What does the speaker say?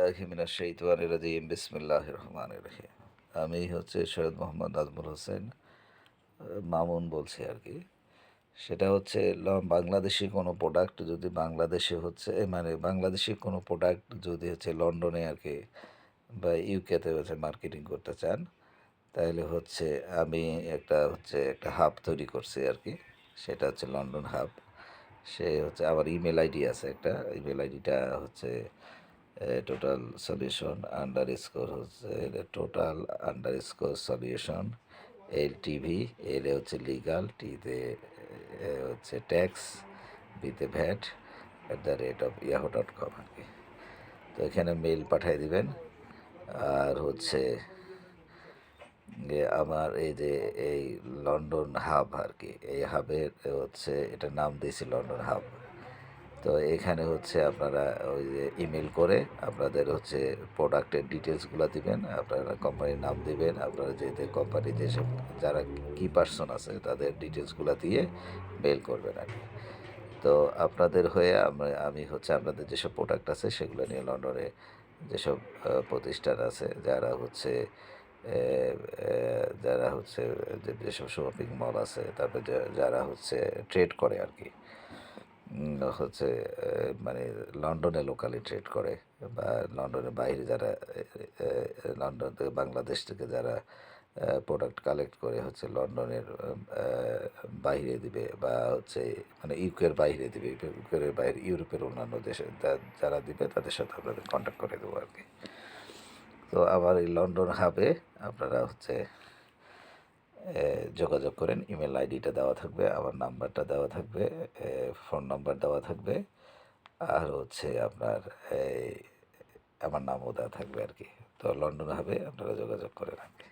বিল্লাহি মিনাশ শাইতানির রাজিম বিসমিল্লাহির রহমানির রহিম। আমি হচ্ছে সৈয়দ মোহাম্মদ নাজমুল হোসেন মামুন বলছি আর কি। সেটা হচ্ছে বাংলাদেশি কোনো প্রোডাক্ট যদি বাংলাদেশে হচ্ছে মানে বাংলাদেশি কোনো প্রোডাক্ট যদি হচ্ছে লন্ডনে আর কি বা ইউকেতে হচ্ছে মার্কেটিং করতে চান, তাহলে হচ্ছে আমি একটা হাব তৈরি করছি আর কি। সেটা হচ্ছে লন্ডন হাব। সে হচ্ছে আমার ইমেল আইডি আছে একটা। ইমেল আইডিটা হচ্ছে টোটাল সলিউশন আন্ডার হচ্ছে টোটাল সলিউশন LTV। এলে হচ্ছে লিগাল, টিতে হচ্ছে ট্যাক্স, বিতে ভ্যাট @yahoo.com আর কি। তো এখানে মেল পাঠিয়ে দিবেন। আর হচ্ছে আমার এই যে এই লন্ডন হাব আর কি, এই হাবের হচ্ছে এটার নাম দিয়েছি লন্ডন হাব। তো এখানে হচ্ছে আপনারা ওই যে ইমেল করে আপনাদের হচ্ছে প্রোডাক্টের ডিটেলসগুলো দিবেন, আপনারা কোম্পানির নাম দিবেন, আপনারা যে কোম্পানি যেসব যারা কি পার্সন আছে তাদের ডিটেলসগুলো দিয়ে মেল করবেন আর কি। তো আপনাদের হয়ে আমি হচ্ছে আপনাদের যেসব প্রোডাক্ট আছে সেগুলো নিয়ে লন্ডনে যেসব প্রতিষ্ঠান আছে যারা হচ্ছে যেসব শপিং মল আছে, তারপরে যারা হচ্ছে ট্রেড করে আর কি, হচ্ছে মানে লন্ডনে লোকালি ট্রেড করে বা লন্ডনের বাইরে যারা লন্ডন থেকে বাংলাদেশ থেকে যারা প্রোডাক্ট কালেক্ট করে হচ্ছে লন্ডনের বাইরে দিবে বা হচ্ছে মানে ইউকের বাইরে দিবে, ইউকের বাইরে ইউরোপের অন্যান্য দেশে যারা দিবে তাদের সাথে আপনাদের কন্ট্যাক্ট করে দেবো আর কি। তো আমার এই লন্ডন হাবে আপনারা হচ্ছে যোগাযোগ করেন। ইমেল আইডিটা দেওয়া থাকবে, আমার নাম্বারটা দেওয়া থাকবে, ফোন নাম্বার দেওয়া থাকবে, আর হচ্ছে আপনার এই আমার নামও দেওয়া থাকবে আর কি। তো লন্ডন হাবে আপনারা যোগাযোগ করেন আর কি।